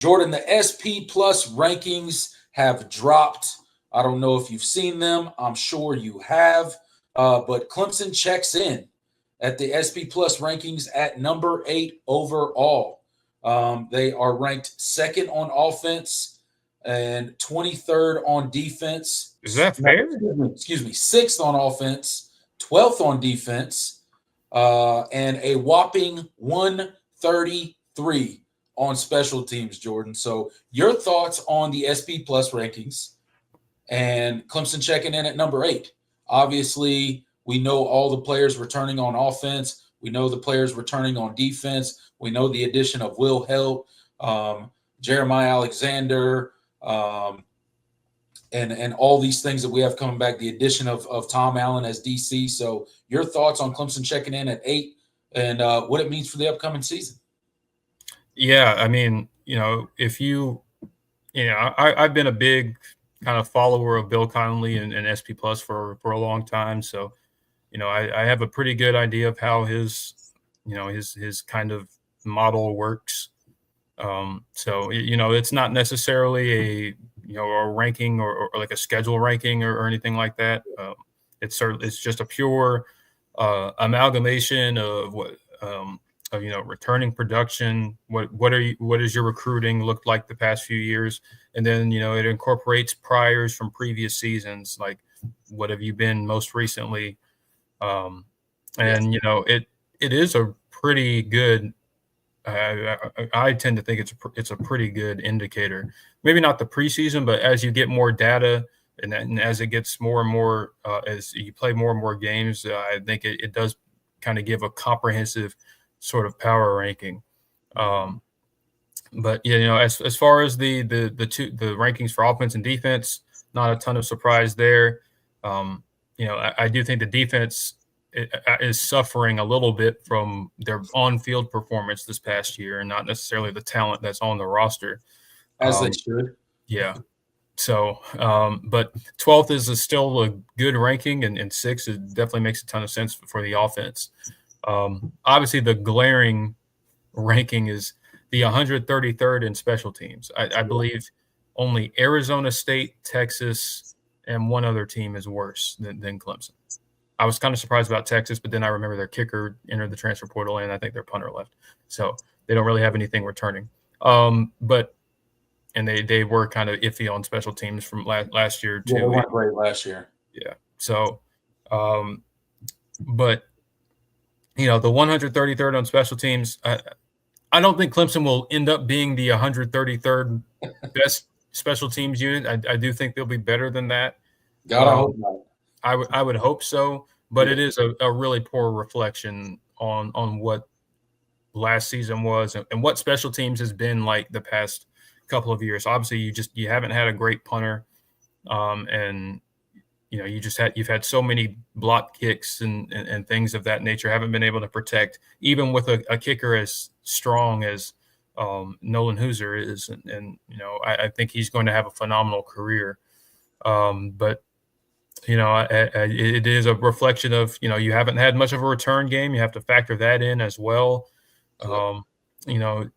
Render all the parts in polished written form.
Jordan, the SP Plus rankings have dropped. I don't know if you've seen them. I'm sure you have. But Clemson checks in at the SP Plus rankings at number 8 overall. They are ranked second on offense and 23rd on defense. Is that fair? Excuse me, 6th on offense, 12th on defense, and a whopping 133 on special teams, Jordan. So your thoughts on the SP Plus rankings and Clemson checking in at number 8. Obviously, we know all the players returning on offense. We know the players returning on defense. We know the addition of Will Help, Jeremiah Alexander, and all these things that we have coming back, the addition of Tom Allen as DC. So your thoughts on Clemson checking in at 8 and what it means for the upcoming season? Yeah, I mean, I've been a big kind of follower of Bill Connolly and SP Plus for a long time. So, I have a pretty good idea of how his kind of model works. So, it's not necessarily a ranking or like a schedule ranking or anything like that. It's just a pure amalgamation of what returning production. What is your recruiting looked like the past few years, and then it incorporates priors from previous seasons, like what have you been most recently, and it is a pretty good. I tend to think it's a pretty good indicator. Maybe not the preseason, but as you get more data and as it gets more and more, as you play more and more games, I think it does kind of give a comprehensive sort of power ranking. But as far as the rankings for offense and defense, not a ton of surprise there. I do think the defense is suffering a little bit from their on-field performance this past year, and not necessarily the talent that's on the roster. As they should. Yeah. So, but 12th is still a good ranking, and 6th definitely makes a ton of sense for the offense. Obviously, the glaring ranking is the 133rd in special teams. I believe only Arizona State, Texas, and one other team is worse than Clemson. I was kind of surprised about Texas, but then I remember their kicker entered the transfer portal, and I think their punter left. So they don't really have anything returning. But they were kind of iffy on special teams from last year too. Yeah, they weren't great last year. Yeah. So, but the 133rd on special teams, I don't think Clemson will end up being the 133rd best special teams unit. I do think they'll be better than that. Gotta hope not. I would hope so, but it is a really poor reflection on what last season was and what special teams has been like the past couple of years. Obviously, you haven't had a great punter, and you've had so many block kicks and things of that nature. Haven't been able to protect, even with a kicker as strong as Nolan Hooser is, and I think he's going to have a phenomenal career. But it is a reflection of you haven't had much of a return game. You have to factor that in as well. You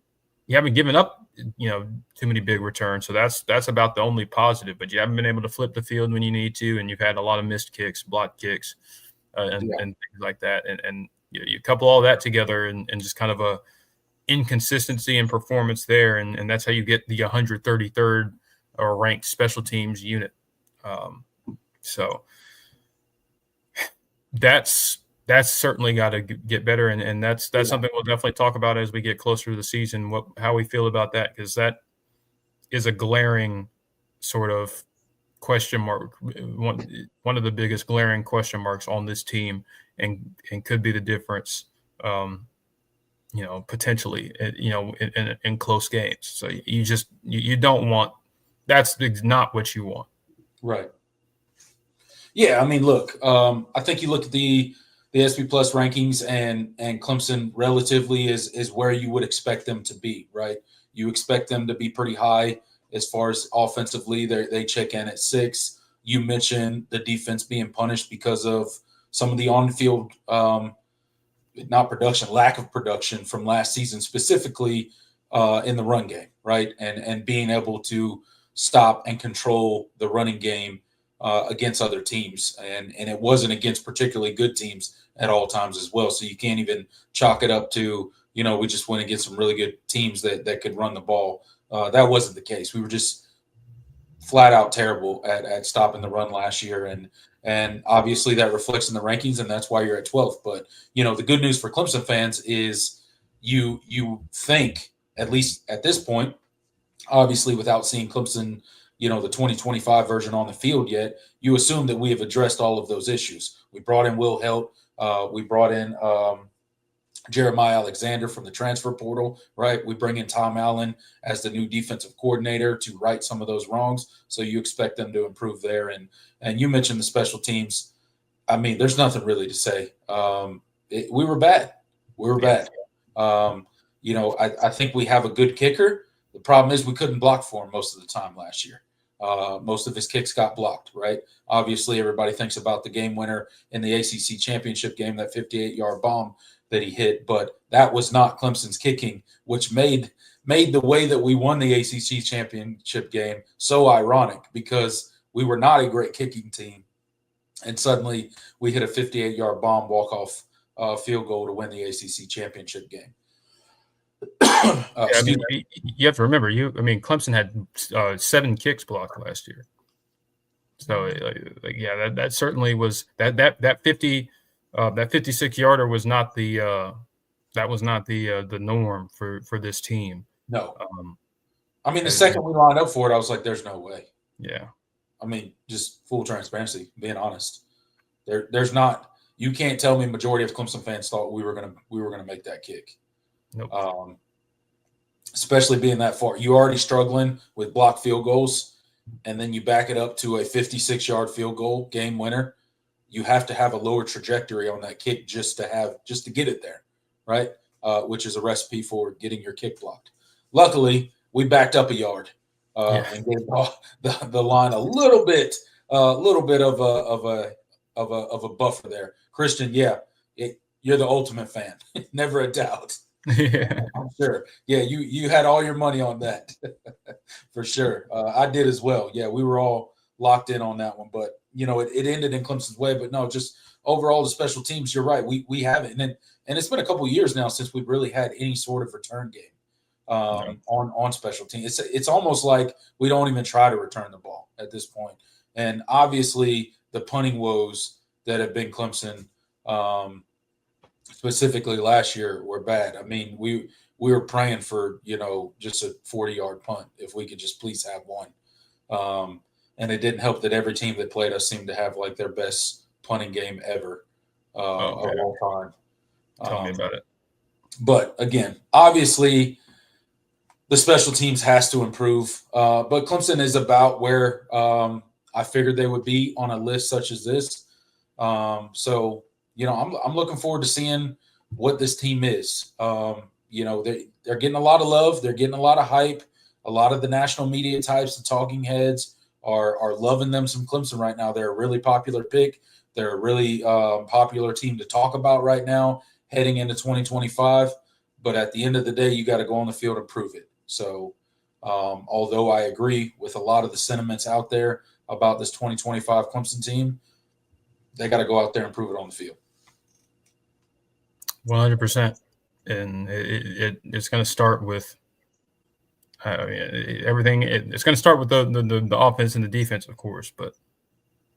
haven't given up too many big returns, so that's about the only positive. But you haven't been able to flip the field when you need to, and you've had a lot of missed kicks, blocked kicks, and things like that. And you couple all that together, and just kind of a inconsistency in performance there, and that's how you get the 133rd or ranked special teams unit. So that's certainly got to get better, and that's something we'll definitely talk about as we get closer to the season. How we feel about that, because that is a glaring sort of question mark, one of the biggest glaring question marks on this team, and could be the difference, potentially, in close games. So you don't want, that's not what you want. Right. Yeah, I mean, look, I think you look at the SP Plus rankings, and Clemson relatively is where you would expect them to be, right? You expect them to be pretty high as far as offensively. They check in at 6. You mentioned the defense being punished because of some of the on-field, lack of production from last season, specifically in the run game, right? And being able to stop and control the running game against other teams. And it wasn't against particularly good teams at all times as well. So you can't even chalk it up to, we just went against some really good teams that could run the ball. That wasn't the case. We were just flat out terrible at stopping the run last year. And obviously that reflects in the rankings, and that's why you're at 12th. But, the good news for Clemson fans is you think, at least at this point, obviously without seeing Clemson, the 2025 version on the field yet, you assume that we have addressed all of those issues. We brought in Will Helt. We brought in Jeremiah Alexander from the transfer portal, right? We bring in Tom Allen as the new defensive coordinator to right some of those wrongs. So you expect them to improve there. And you mentioned the special teams. I mean, there's nothing really to say. We were bad. We were bad. I think we have a good kicker. The problem is we couldn't block for him most of the time last year. Most of his kicks got blocked, right? Obviously, everybody thinks about the game winner in the ACC championship game, that 58-yard bomb that he hit, but that was not Clemson's kicking, which made the way that we won the ACC championship game so ironic, because we were not a great kicking team, and suddenly we hit a 58-yard bomb walk-off field goal to win the ACC championship game. You have to remember, Clemson had 7 kicks blocked last year. So, that certainly was that 50. That 56-yarder was not the norm for this team. No. The second we lined up for it, I was like, there's no way. Yeah. Just full transparency, being honest. There's not. You can't tell me majority of Clemson fans thought we were gonna make that kick. Nope. Especially being that far. You're already struggling with blocked field goals, and then you back it up to a 56-yard field goal game winner. You have to have a lower trajectory on that kick just to get it there, right? Which is a recipe for getting your kick blocked. Luckily, we backed up a yard and gave the line a little bit of a buffer there. Christian, you're the ultimate fan, never a doubt. Yeah, I'm sure. Yeah, you had all your money on that for sure. I did as well. Yeah, we were all locked in on that one, but it ended in Clemson's way. But no, just overall the special teams, you're right. We haven't, and it's been a couple of years now since we've really had any sort of return game on special teams. It's almost like we don't even try to return the ball at this point. And obviously the punting woes that have been Clemson, specifically last year, were bad. We were praying for just a 40-yard punt if we could just please have one. And it didn't help that every team that played us seemed to have like their best punting game ever of all time. Tell me about it. But again, obviously, the special teams has to improve. But Clemson is about where I figured they would be on a list such as this. So I'm looking forward to seeing what this team is. They're getting a lot of love. They're getting a lot of hype. A lot of the national media types, the talking heads, are loving them some Clemson right now. They're a really popular pick. They're a really popular team to talk about right now heading into 2025. But at the end of the day, you got to go on the field and prove it. So although I agree with a lot of the sentiments out there about this 2025 Clemson team, they got to go out there and prove it on the field. 100%. And it's going to start with everything. It's going to start with the offense and the defense, of course, but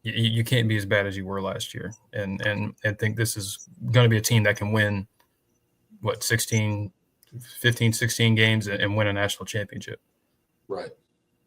you can't be as bad as you were last year. And think this is going to be a team that can win, 15, 16 games and win a national championship. Right.